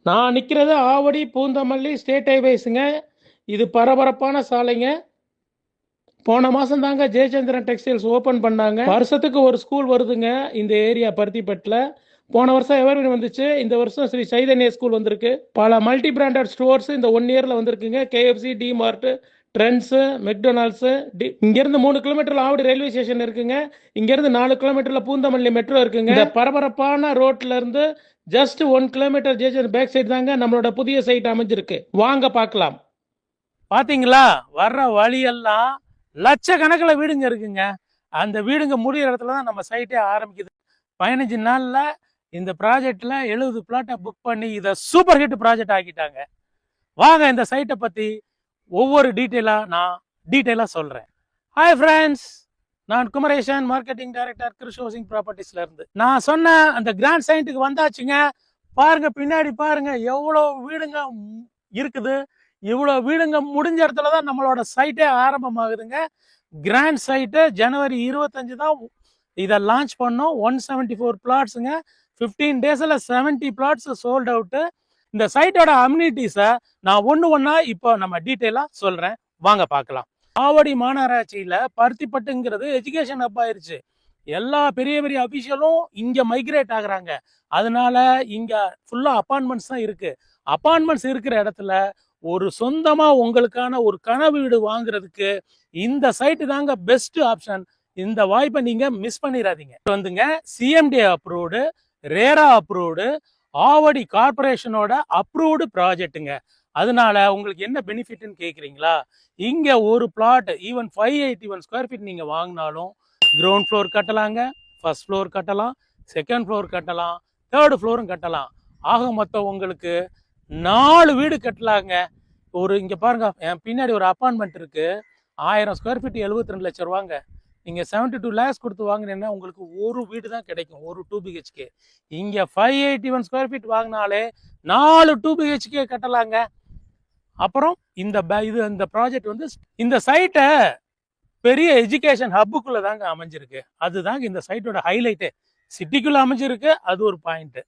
நான் நிற்கிறது ஆவடி பூந்தமல்லி ஸ்டேட் ஹைவேஸுங்க. இது பரபரப்பான சாலைங்க. போன மாதம் தாங்க ஜெயச்சந்திரன் டெக்ஸ்டைல்ஸ் ஓப்பன் பண்ணாங்க. வருஷத்துக்கு ஒரு ஸ்கூல் வருதுங்க இந்த ஏரியா பருத்திப்பட்டில். போன வருஷம் எவர்வின் வந்துச்சு, இந்த வருஷம் ஸ்ரீ சைதன்யா ஸ்கூல் வந்திருக்கு. பல மல்டி பிராண்டட் ஸ்டோர்ஸ் இந்த 1 இயரில் வந்திருக்குங்க. KFC, DMart, Trends, McDonald's. இங்கேருந்து 3 கிலோமீட்டரில் ஆவடி ரயில்வே ஸ்டேஷன் இருக்குங்க. இங்கேருந்து 4 கிலோமீட்டரில் பூந்தமல்லி மெட்ரோ இருக்குங்க. இந்த பரபரப்பான ரோட்ல இருந்து ஜஸ்ட் 1 கிலோமீட்டர் ஜேஜன் பேக் சைடு தாங்க நம்மளோட புதிய சைட் அமைஞ்சிருக்கு. வாங்க பார்க்கலாம். பாத்தீங்களா, வர்ற வழியெல்லாம் லட்சக்கணக்கில் வீடுங்க இருக்குங்க. அந்த வீடுங்க முடிகிற இடத்துல தான் நம்ம சைட்டே ஆரம்பிக்குது. 15 நாள்ல இந்த ப்ராஜெக்ட்ல 70 பிளாட்டை புக் பண்ணி இதை சூப்பர் ஹிட் ப்ராஜெக்ட் ஆக்கிட்டாங்க. வாங்க இந்த சைட்டை பத்தி ஒவ்வொரு டீட்டெயிலா சொல்றேன். ஹாய் ஃப்ரெண்ட்ஸ், நான் குமரேசன், மார்க்கெட்டிங் டைரக்டர் கிருஷ் ஹவுசிங் ப்ராப்பர்ட்டிஸ்ல இருந்து. நான் சொன்ன அந்த கிராண்ட் சைட்டுக்கு வந்தாச்சுங்க. பாருங்க, பின்னாடி பாருங்க எவ்வளவு வீடுங்க இருக்குது. இவ்வளவு வீடுங்க முடிஞ்ச இடத்துல தான் நம்மளோட சைட்டே ஆரம்பமாகுதுங்க. கிராண்ட் சைட்டு ஜனவரி 25 தான் இதை லான்ச் பண்ணோம். 174 பிளாட்ஸுங்க. 15 டேஸ்ல 70 பிளாட்ஸ் சோல்ட் அவுட்டு. இந்த சைட்டோட அம்யூனிட்டிஸை நான் ஒண்ணா இப்போ நம்ம டீட்டெயிலா சொல்றேன். வாங்க பார்க்கலாம். ஆவடி மாநகராட்சியில பருத்திப்பட்டுங்கிறது எஜுகேஷன் ஹப் ஆயிருச்சு. எல்லா பெரிய பெரிய அபிஷியலும் இங்க மைக்ரேட் ஆகுறாங்க. அதனால இங்க ஃபுல்லா அப்பார்ட்மெண்ட்ஸ் தான் இருக்கு. அப்பார்ட்மெண்ட்ஸ் இருக்கிற இடத்துல ஒரு சொந்தமா உங்களுக்கான ஒரு கனவு வீடு வாங்குறதுக்கு இந்த சைட்டு தாங்க பெஸ்ட் ஆப்ஷன். இந்த வாய்ப்பை நீங்க மிஸ் பண்ணிடாதீங்க. வந்துங்க CMD approved, RERA approved, Avadi கார்பரேஷனோட அப்ரூவ்டு ப்ராஜெக்ட்டுங்க. அதனால உங்களுக்கு என்ன பெனிஃபிட்னு கேட்குறீங்களா? இங்க ஒரு பிளாட் ஈவன் 581 ஸ்கொயர் ஃபீட் நீங்க வாங்கினாலும் கிரவுண்ட் ஃப்ளோர் கட்டலாங்க, ஃபர்ஸ்ட் ஃப்ளோர் கட்டலாம், செகண்ட் ஃப்ளோர் கட்டலாம், தேர்டு ஃப்ளோரும் கட்டலாம். ஆக மொத்தம் உங்களுக்கு 4 வீடு கட்டலாங்க. இங்க பாருங்க, என் பின்னாடி ஒரு அப்பார்ட்மெண்ட் இருக்கு. 1000 ஸ்கொயர் ஃபீட் 72 லட்சம் ரூபாங்க. நீங்க 72 லேக்ஸ் கொடுத்து வாங்கினீங்கன்னா உங்களுக்கு ஒரு வீடு தான் கிடைக்கும், ஒரு 2 BHK. இங்க 581 ஸ்கொயர் ஃபீட் வாங்கினாலே 4 2 BHK கட்டலாங்க. அப்புறம் இந்த ப்ராஜெக்ட் வந்து இந்த சைட்டை பெரிய எஜுகேஷன் ஹப்புக்குள்ள தாங்க அமைஞ்சிருக்கு. அதுதாங்க இந்த சைட்டோட ஹைலைட்டு. சிட்டிக்குள்ள அமைஞ்சிருக்கு, அது ஒரு பாயிண்ட்.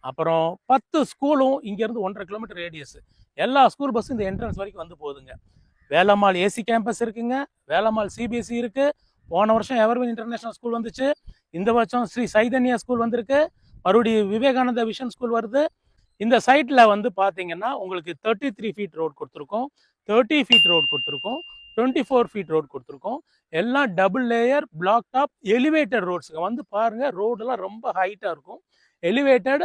அப்புறம் 10 ஸ்கூலும் இங்கேருந்து 1.5 கிலோமீட்டர் ரேடியஸ். எல்லா ஸ்கூல் பஸ்ஸும் இந்த என்ட்ரன்ஸ் வரைக்கும் வந்து போகுதுங்க. வேலம்மாள் ஏசி கேம்பஸ் இருக்குங்க, வேலம்மாள் சிபிஎஸ்சி இருக்கு. போன வருஷம் எவர்வின் இன்டர்நேஷனல் ஸ்கூல் வந்துச்சு. இந்த வருஷம் ஸ்ரீ சைதன்யா ஸ்கூல் வந்திருக்கு. மறுபடியும் விவேகானந்தா விஷன் ஸ்கூல் வருது. இந்த சைட்ல வந்து பாத்தீங்கன்னா உங்களுக்கு 33 ஃபீட் ரோட் கொடுத்துருக்கோம், 30 ஃபீட் ரோட் கொடுத்துருக்கோம், 24 ஃபீட் ரோட் கொடுத்துருக்கோம். எல்லாம் double layer black top elevated ரோட்ஸுங்க. வந்து பாருங்க, ரோடெல்லாம் ரொம்ப ஹைட்டா இருக்கும். எலிவேட்டட்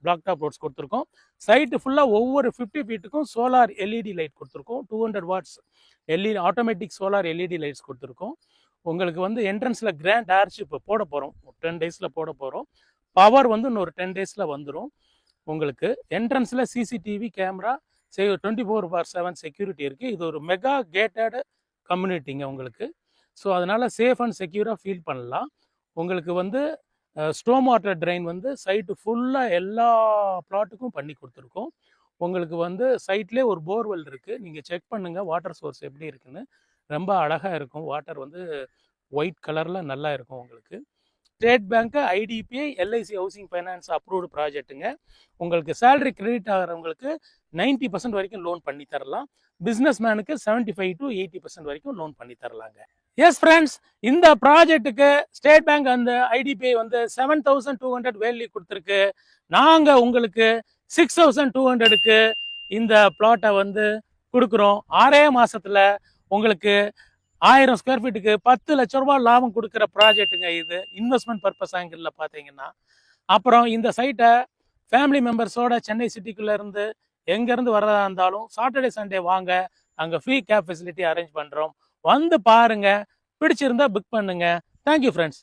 பிளாக் டாப் ரோட்ஸ் கொடுத்துருக்கோம். சைட்டு ஃபுல்லாக ஒவ்வொரு 50 ஃபீட்டுக்கும் சோலார் எல்இடி லைட் கொடுத்துருக்கோம். 200 watts LED automatic solar LED lights கொடுத்துருக்கோம். உங்களுக்கு வந்து என்ட்ரன்ஸில் கிராண்ட் ஆர்ச் இப்போ போட போகிறோம், 10 டேஸில் போட போகிறோம். பவர் வந்து இன்னொரு 10 டேஸில் வந்துடும். உங்களுக்கு என்ட்ரன்ஸில் சிசிடிவி கேமரா 24/7 செக்யூரிட்டி இருக்குது. இது ஒரு மெகா கேட்டட் கம்யூனிட்டிங்க உங்களுக்கு. ஸோ அதனால் சேஃப் அண்ட் செக்யூராக ஃபீல் பண்ணலாம். உங்களுக்கு வந்து ஸ்டோம் வாட்டர் ட்ரெயின் வந்து சைட்டு ஃபுல்லாக எல்லா பிளாட்டுக்கும் பண்ணி கொடுத்துருக்கோம். உங்களுக்கு வந்து சைட்லேயே ஒரு போர்வெல் இருக்குது. நீங்கள் செக் பண்ணுங்கள் வாட்டர் சோர்ஸ் எப்படி இருக்குன்னு. ரொம்ப அழகாக இருக்கும். வாட்டர் வந்து ஒயிட் கலரில் நல்லா இருக்கும் உங்களுக்கு. State bank, IDBI, LIC housing finance approved ப்ராஜெக்ட்டுங்க. உங்களுக்கு சேலரி கிரெடிட் ஆகிறவங்களுக்கு 90% வரைக்கும் லோன் பண்ணி தரலாம். பிஸ்னஸ் மேனுக்கு 75 to 80% வரைக்கும் லோன் பண்ணி தரலாங்க. எஸ் ஃப்ரெண்ட்ஸ், இந்த ப்ராஜெக்ட்டுக்கு ஸ்டேட் பேங்க் அந்த ஐடிபிஐ வந்து 7,200 வேல்யூ கொடுத்துருக்கு. நாங்கள் உங்களுக்கு 6,200க்கு இந்த பிளாட்டை வந்து கொடுக்குறோம். 6 மாசத்துல உங்களுக்கு 1000 ஸ்கொயர் ஃபீட்டுக்கு 10 லட்சம் ரூபாய் லாபம் கொடுக்குற ப்ராஜெக்ட்டுங்க இது, இன்வெஸ்ட்மெண்ட் பர்பஸ் ஆங்கிள் பார்த்தீங்கன்னா. அப்புறம் இந்த சைட்டை ஃபேமிலி மெம்பர்ஸோட சென்னை சிட்டிக்குள்ள இருந்து எங்கேருந்து வர்றதா இருந்தாலும் சாட்டர்டே சண்டே வாங்க, அங்கே ஃப்ரீ கேப் ஃபெசிலிட்டி அரேஞ்ச் பண்ணுறோம். வந்து பாருங்க, பிடிச்சிருந்தா புக் பண்ணுங்க. Thank you friends.